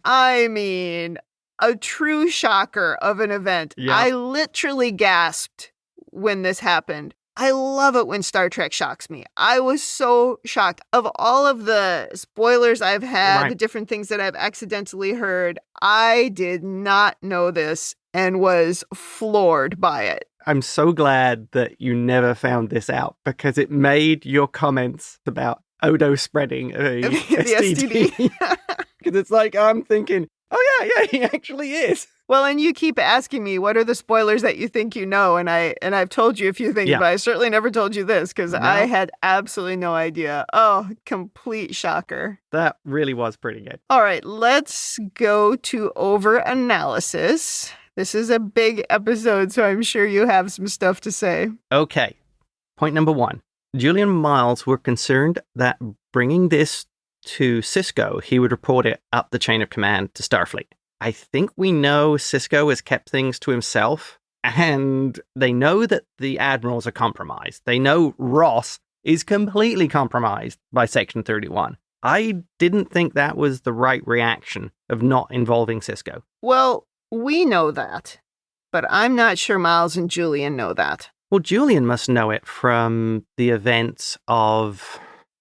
I mean, a true shocker of an event. Yeah. I literally gasped when this happened. I love it when Star Trek shocks me. I was so shocked. Of all of the spoilers I've had, the different things that I've accidentally heard, I did not know this and was floored by it. I'm so glad that you never found this out because it made your comments about Odo spreading a the STD. Because it's like, I'm thinking, oh yeah, he actually is. Well, and you keep asking me, what are the spoilers that you think you know? And I've told you a few things, but I certainly never told you this because I had absolutely no idea. Oh, complete shocker. That really was pretty good. All right, let's go to over-analysis. This is a big episode, so I'm sure you have some stuff to say. Okay. Point number 1. Julian and Miles were concerned that bringing this to Sisko, he would report it up the chain of command to Starfleet. I think we know Sisko has kept things to himself, and they know that the admirals are compromised. They know Ross is completely compromised by Section 31. I didn't think that was the right reaction of not involving Sisko. Well, we know that, but I'm not sure Miles and Julian know that. Well, Julian must know it from the events of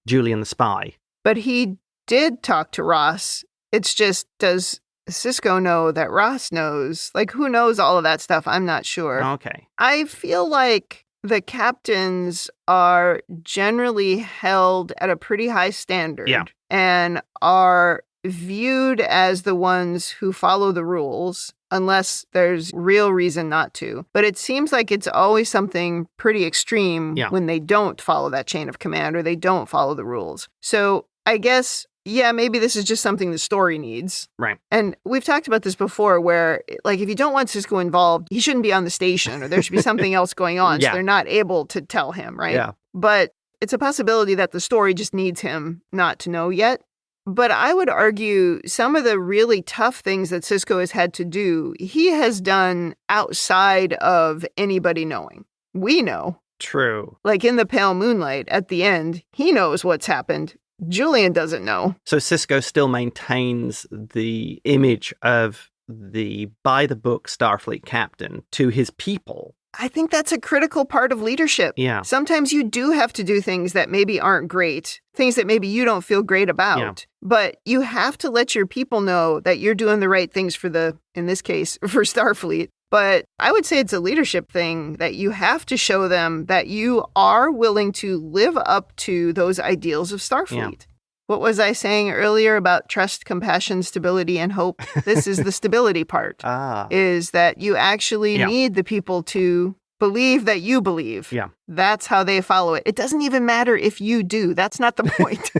Julian the Spy. But he did talk to Ross. It's just, does Sisko know that Ross knows? Like, who knows all of that stuff? I'm not sure. Okay. I feel like the captains are generally held at a pretty high standard and are viewed as the ones who follow the rules unless there's real reason not to. But it seems like it's always something pretty extreme when they don't follow that chain of command or they don't follow the rules. So I guess yeah, maybe this is just something the story needs. Right. And we've talked about this before where, like, if you don't want Sisko involved, he shouldn't be on the station or there should be something else going on. Yeah. So they're not able to tell him, right? Yeah. But it's a possibility that the story just needs him not to know yet. But I would argue some of the really tough things that Sisko has had to do, he has done outside of anybody knowing. We know. True. Like in the pale moonlight at the end, he knows what's happened. Julian doesn't know. So Sisko still maintains the image of the by-the-book Starfleet captain to his people. I think that's a critical part of leadership. Yeah. Sometimes you do have to do things that maybe aren't great, things that maybe you don't feel great about. Yeah. But you have to let your people know that you're doing the right things for in this case, for Starfleet. But I would say it's a leadership thing that you have to show them that you are willing to live up to those ideals of Starfleet. Yeah. What was I saying earlier about trust, compassion, stability, and hope? This is the stability part. Is that you actually need the people to believe that you believe. Yeah. That's how they follow it. It doesn't even matter if you do. That's not the point.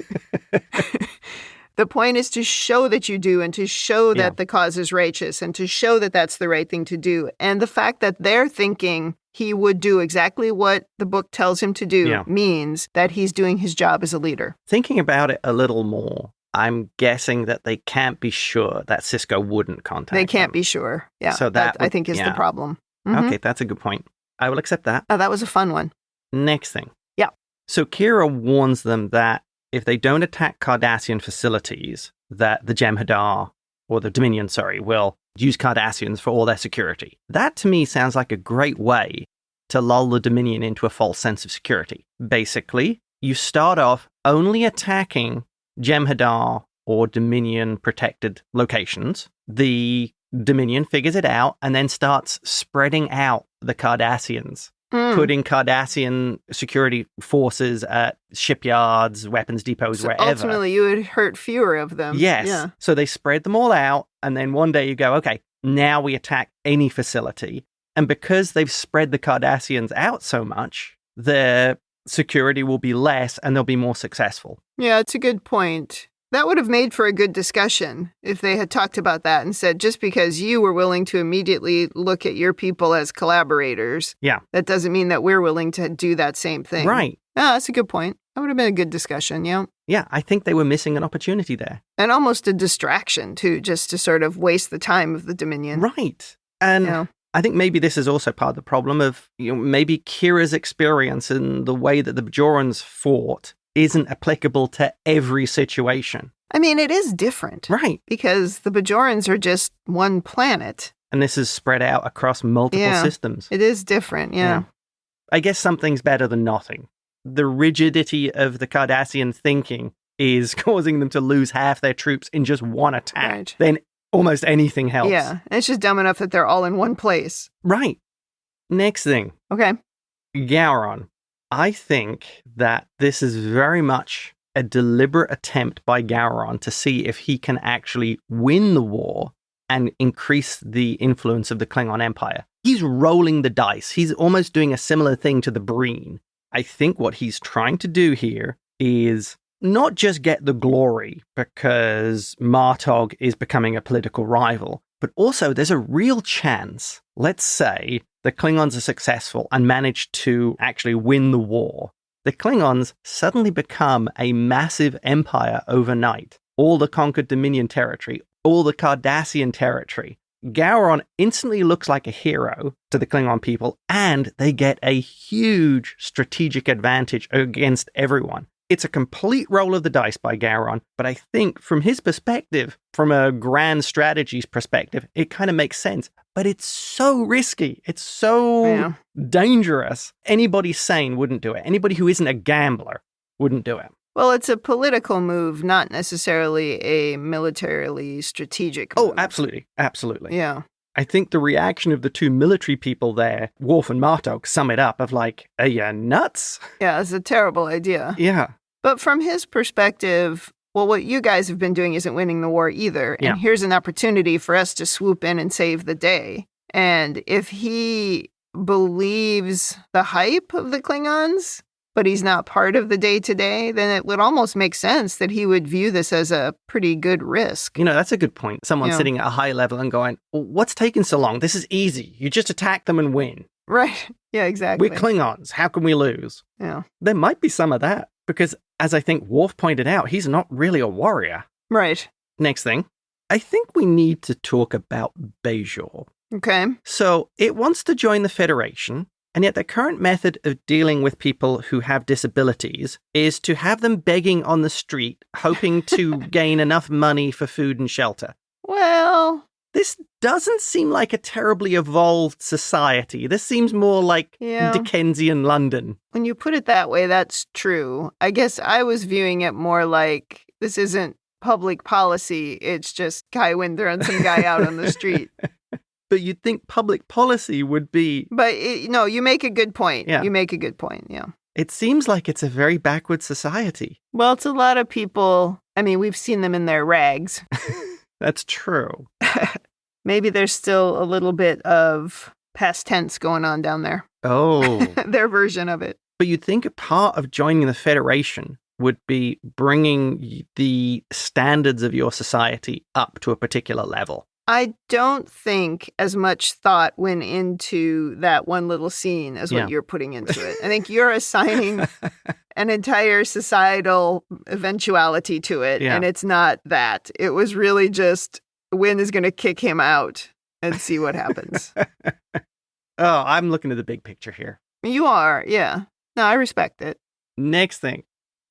The point is to show that you do and to show that the cause is righteous and to show that that's the right thing to do. And the fact that they're thinking he would do exactly what the book tells him to do means that he's doing his job as a leader. Thinking about it a little more, I'm guessing that they can't be sure that Sisko wouldn't contact them. They can't be sure. Yeah. So that I think is the problem. Mm-hmm. Okay, that's a good point. I will accept that. Oh, that was a fun one. Next thing. Yeah. So Kira warns them that if they don't attack Cardassian facilities, that the Jem'Hadar, or the Dominion, will use Cardassians for all their security. That to me sounds like a great way to lull the Dominion into a false sense of security. Basically, you start off only attacking Jem'Hadar or Dominion-protected locations. The Dominion figures it out and then starts spreading out the Cardassians. Putting Cardassian security forces at shipyards, weapons depots, so wherever. Ultimately, you would hurt fewer of them. Yes. Yeah. So they spread them all out, and then one day you go, okay, now we attack any facility. And because they've spread the Cardassians out so much, their security will be less, and they'll be more successful. Yeah, it's a good point. That would have made for a good discussion if they had talked about that and said, just because you were willing to immediately look at your people as collaborators, that doesn't mean that we're willing to do that same thing. Right. Ah, that's a good point. That would have been a good discussion, Yeah, I think they were missing an opportunity there. And almost a distraction, too, just to sort of waste the time of the Dominion. Right. And I think maybe this is also part of the problem of, maybe Kira's experience in the way that the Bajorans fought isn't applicable to every situation. I mean, it is different. Right. Because the Bajorans are just one planet. And this is spread out across multiple systems. It is different, yeah. I guess something's better than nothing. The rigidity of the Cardassian thinking is causing them to lose half their troops in just one attack. Right. Then almost anything helps. Yeah, it's just dumb enough that they're all in one place. Right. Next thing. Okay. Gowron. I think that this is very much a deliberate attempt by Gowron to see if he can actually win the war and increase the influence of the Klingon Empire. He's rolling the dice. He's almost doing a similar thing to the Breen. I think what he's trying to do here is not just get the glory because Martog is becoming a political rival, but also there's a real chance, let's say, the Klingons are successful and manage to actually win the war. The Klingons suddenly become a massive empire overnight. All the conquered Dominion territory, all the Cardassian territory. Gowron instantly looks like a hero to the Klingon people, and they get a huge strategic advantage against everyone. It's a complete roll of the dice by Gowron, but I think from his perspective, from a grand strategies perspective, it kind of makes sense. But it's so risky. It's so dangerous. Anybody sane wouldn't do it. Anybody who isn't a gambler wouldn't do it. Well, it's a political move, not necessarily a militarily strategic move. Oh, absolutely. Absolutely. Yeah. I think the reaction of the two military people there, Worf and Martog, sum it up of like, are you nuts? Yeah, it's a terrible idea. Yeah. But from his perspective, well, what you guys have been doing isn't winning the war either. And here's an opportunity for us to swoop in and save the day. And if he believes the hype of the Klingons, but he's not part of the day-to-day, then it would almost make sense that he would view this as a pretty good risk. That's a good point. Someone sitting at a high level and going, well, what's taking so long? This is easy. You just attack them and win. Right. Yeah, exactly. We're Klingons. How can we lose? Yeah. There might be some of that because, as I think Worf pointed out, he's not really a warrior. Right. Next thing, I think we need to talk about Bajor. Okay. So it wants to join the Federation, and yet the current method of dealing with people who have disabilities is to have them begging on the street, hoping to gain enough money for food and shelter. Well, this doesn't seem like a terribly evolved society. This seems more like Dickensian London. When you put it that way, that's true. I guess I was viewing it more like this isn't public policy. It's just Kai Winn throwing some guy out on the street. But you'd think public policy would be... But, no, you make a good point. Yeah. You make a good point, yeah. It seems like it's a very backward society. Well, it's a lot of people... I mean, we've seen them in their rags. That's true. Maybe there's still a little bit of past tense going on down there. Oh. Their version of it. But you'd think a part of joining the Federation would be bringing the standards of your society up to a particular level. I don't think as much thought went into that one little scene as what you're putting into it. I think you're assigning an entire societal eventuality to it, and it's not that. It was really just Winn is going to kick him out and see what happens. Oh, I'm looking at the big picture here. You are, yeah. No, I respect it. Next thing,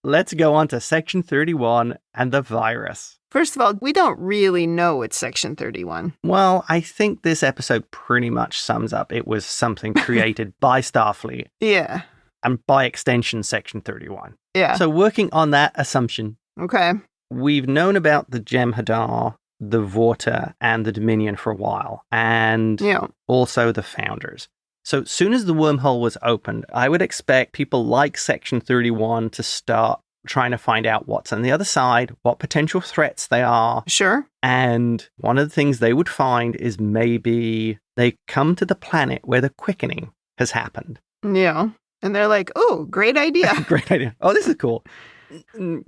let's go on to Section 31 and the virus. First of all, we don't really know it's Section 31. Well, I think this episode pretty much sums up it was something created by Starfleet. Yeah. And by extension, Section 31. Yeah. So working on that assumption, okay, we've known about the Jem'Hadar, the Vorta, and the Dominion for a while, and also the Founders. So as soon as the wormhole was opened, I would expect people like Section 31 to start trying to find out what's on the other side, what potential threats they are. Sure. And one of the things they would find is maybe they come to the planet where the quickening has happened. Yeah. And they're like, oh, great idea. Great idea. Oh, this is cool.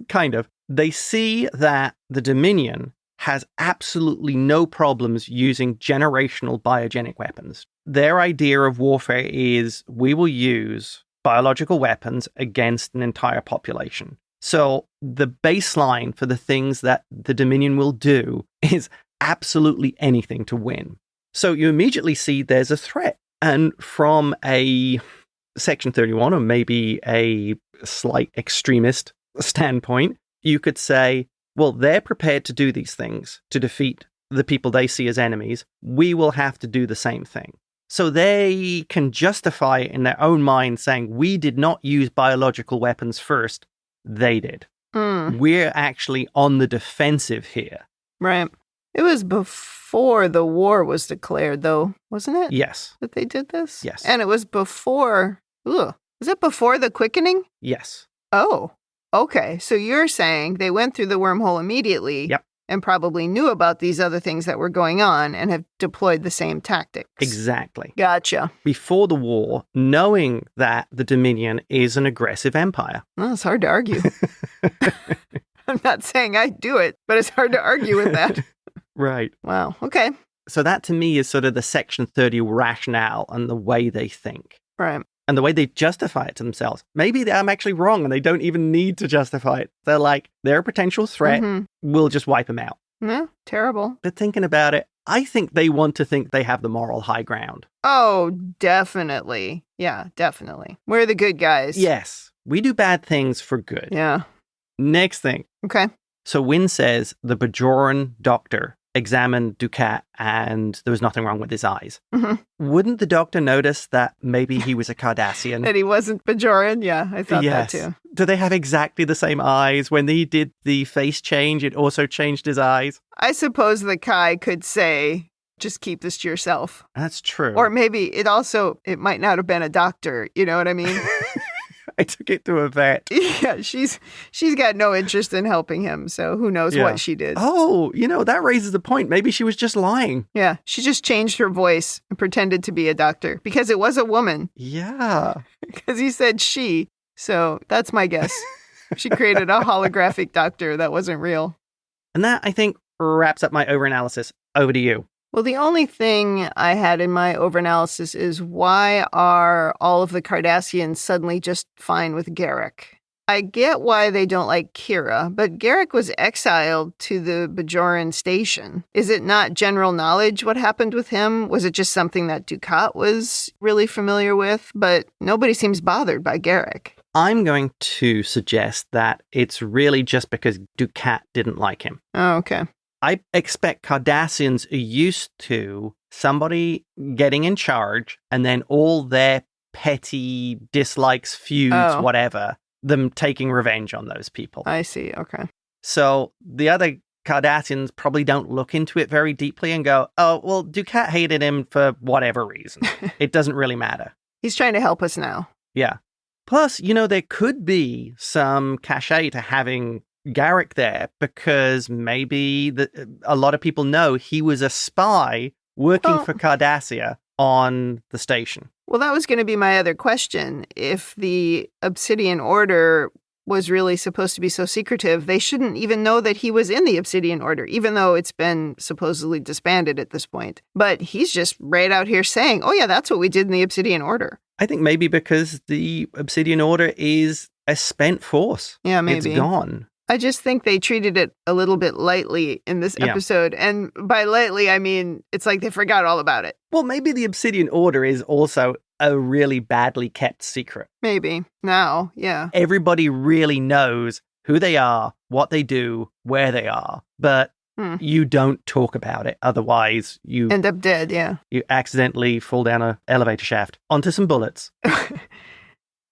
Kind of. They see that the Dominion has absolutely no problems using generational biogenic weapons. Their idea of warfare is we will use biological weapons against an entire population. So the baseline for the things that the Dominion will do is absolutely anything to win. So you immediately see there's a threat. And from a Section 31 or maybe a slight extremist standpoint, you could say, well, they're prepared to do these things to defeat the people they see as enemies. We will have to do the same thing. So they can justify it in their own mind saying, we did not use biological weapons first. They did. We're actually on the defensive here. Right. It was before the war was declared, though, wasn't it? Yes. That they did this? Yes. And it was before... was it before the quickening? Yes. Oh, okay. So you're saying they went through the wormhole immediately. Yep. And probably knew about these other things that were going on and have deployed the same tactics. Exactly. Gotcha. Before the war, knowing that the Dominion is an aggressive empire. Well, it's hard to argue. I'm not saying I do it, but it's hard to argue with that. Right. Wow. Okay. So that to me is sort of the Section 30 rationale and the way they think. Right. And the way they justify it to themselves. Maybe I'm actually wrong and they don't even need to justify it. They're like, they're a potential threat. We'll just wipe them out. Yeah, terrible. But thinking about it, I think they want to think they have the moral high ground. Oh, definitely. Yeah, definitely. We're the good guys. Yes. We do bad things for good. Yeah. Next thing. Okay. So Winn says the Bajoran doctor examined Ducat and there was nothing wrong with his eyes. Wouldn't the doctor notice that maybe he was a Cardassian? That he wasn't Bajoran? Yeah, I thought that too. Do they have exactly the same eyes? When he did the face change, it also changed his eyes? I suppose the Kai could say, just keep this to yourself. That's true. Or maybe it might not have been a doctor. You know what I mean? I took it to a vet. Yeah, she's got no interest in helping him, so who knows what she did. Oh, that raises the point. Maybe she was just lying. Yeah, she just changed her voice and pretended to be a doctor because it was a woman. Yeah. Because he said she. So that's my guess. She created a holographic doctor that wasn't real. And that, I think, wraps up my overanalysis. Over to you. Well, the only thing I had in my overanalysis is why are all of the Cardassians suddenly just fine with Garak? I get why they don't like Kira, but Garak was exiled to the Bajoran station. Is it not general knowledge what happened with him? Was it just something that Dukat was really familiar with? But nobody seems bothered by Garak. I'm going to suggest that it's really just because Dukat didn't like him. Oh, okay. I expect Cardassians are used to somebody getting in charge and then all their petty dislikes, feuds, whatever, them taking revenge on those people. I see. Okay. So the other Cardassians probably don't look into it very deeply and go, oh, well, Dukat hated him for whatever reason. It doesn't really matter. He's trying to help us now. Yeah. Plus, there could be some cachet to having Garak there because maybe a lot of people know he was a spy working for Cardassia on the station. Well, that was going to be my other question. If the Obsidian Order was really supposed to be so secretive, they shouldn't even know that he was in the Obsidian Order, even though it's been supposedly disbanded at this point. But he's just right out here saying, oh yeah, that's what we did in the Obsidian Order. I think maybe because the Obsidian Order is a spent force. Yeah, maybe. It's gone. I just think they treated it a little bit lightly in this episode. And by lightly, I mean, it's like they forgot all about it. Well, maybe the Obsidian Order is also a really badly kept secret. Maybe. Now, yeah. Everybody really knows who they are, what they do, where they are. But you don't talk about it. Otherwise, you end up dead, yeah. You accidentally fall down an elevator shaft onto some bullets.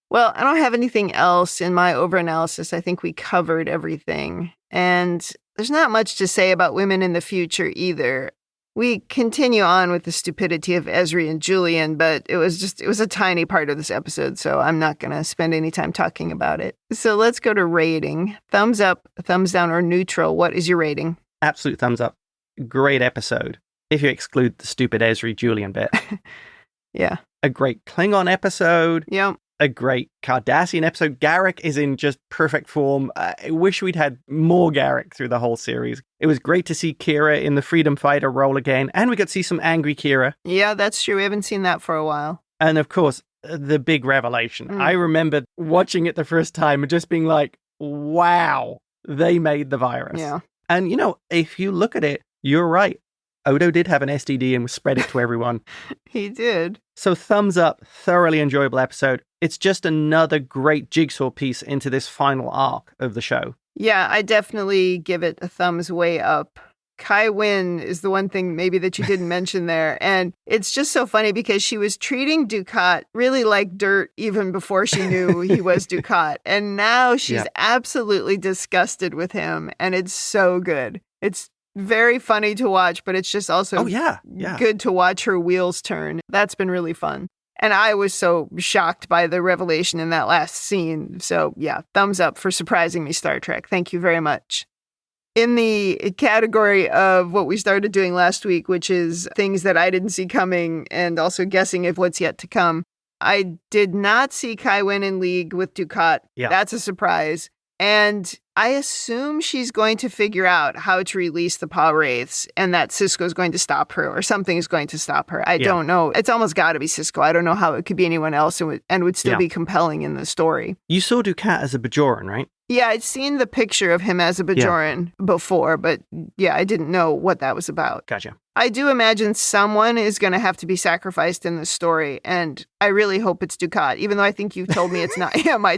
Well, I don't have anything else in my overanalysis. I think we covered everything. And there's not much to say about women in the future either. We continue on with the stupidity of Ezri and Julian, but it was a tiny part of this episode, so I'm not going to spend any time talking about it. So let's go to rating. Thumbs up, thumbs down, or neutral. What is your rating? Absolute thumbs up. Great episode. If you exclude the stupid Ezri Julian bit. Yeah. A great Klingon episode. Yep. A great Cardassian episode. Garak is in just perfect form. I wish we'd had more Garak through the whole series. It was great to see Kira in the Freedom Fighter role again, and we got to see some angry Kira. Yeah, that's true. We haven't seen that for a while. And of course, the big revelation. I remember watching it the first time and just being like, wow, they made the virus. Yeah. And, if you look at it, you're right. Odo did have an STD and spread it to everyone. He did. So thumbs up, thoroughly enjoyable episode. It's just another great jigsaw piece into this final arc of the show. Yeah, I definitely give it a thumbs way up. Kai Winn is the one thing maybe that you didn't mention there. And it's just so funny because she was treating Dukat really like dirt even before she knew he was Dukat. And now she's absolutely disgusted with him. And it's so good. It's very funny to watch, but it's just also good to watch her wheels turn. That's been really fun. And I was so shocked by the revelation in that last scene. So yeah, thumbs up for surprising me, Star Trek. Thank you very much. In the category of what we started doing last week, which is things that I didn't see coming and also guessing of what's yet to come, I did not see Kai Winn in league with Dukat. Yeah. That's a surprise. And I assume she's going to figure out how to release the Paw Wraiths and that Sisko's going to stop her or something is going to stop her. I don't know. It's almost got to be Sisko. I don't know how it could be anyone else and would still be compelling in the story. You saw Dukat as a Bajoran, right? Yeah, I'd seen the picture of him as a Bajoran before, but I didn't know what that was about. Gotcha. I do imagine someone is going to have to be sacrificed in this story, and I really hope it's Dukat, even though I think you've told me it's not him. I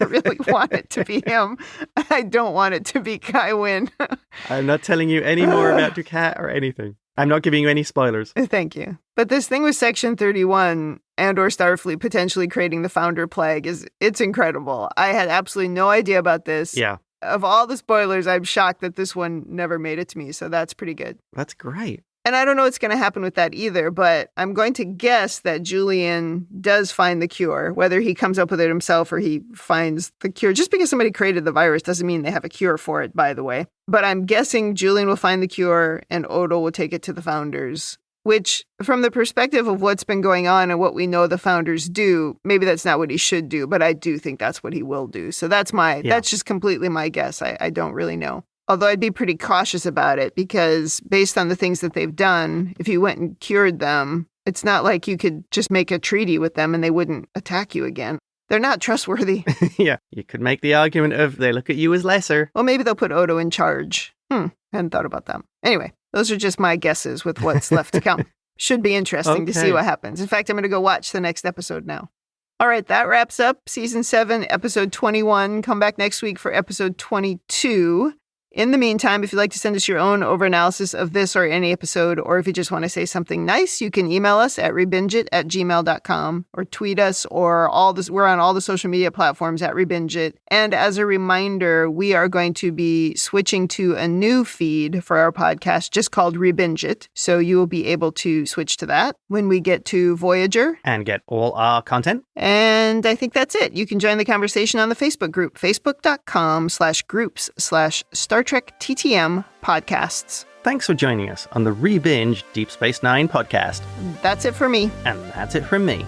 really want it to be him. I don't want it to be Kai Winn. I'm not telling you any more about Dukat or anything. I'm not giving you any spoilers. Thank you. But this thing with Section 31 and or Starfleet potentially creating the Founder Plague it's incredible. I had absolutely no idea about this. Yeah. Of all the spoilers, I'm shocked that this one never made it to me. So that's pretty good. That's great. And I don't know what's going to happen with that either, but I'm going to guess that Julian does find the cure, whether he comes up with it himself or he finds the cure. Just because somebody created the virus doesn't mean they have a cure for it, by the way. But I'm guessing Julian will find the cure and Odo will take it to the Founders. which from the perspective of what's been going on and what we know the founders do, maybe that's not what he should do, but I do think that's what he will do. So that's just completely my guess. I don't really know. Although I'd be pretty cautious about it because based on the things that they've done, if you went and cured them, it's not like you could just make a treaty with them and they wouldn't attack you again. They're not trustworthy. Yeah, you could make the argument of they look at you as lesser. Well, maybe they'll put Odo in charge. Hadn't thought about that. Anyway, those are just my guesses with what's left to come. Should be interesting to see what happens. In fact, I'm going to go watch the next episode now. All right, that wraps up Season 7, Episode 21. Come back next week for Episode 22. In the meantime, if you'd like to send us your own overanalysis of this or any episode, or if you just want to say something nice, you can email us at rebingeit@gmail.com or tweet us we're on all the social media platforms at Rebingeit. And as a reminder, we are going to be switching to a new feed for our podcast just called Rebingeit. So you will be able to switch to that when we get to Voyager. And get all our content. And I think that's it. You can join the conversation on the Facebook group, facebook.com/groups/Star Trek TTM podcasts. Thanks for joining us on the Rebinge Deep Space Nine podcast. That's it for me. And that's it from me.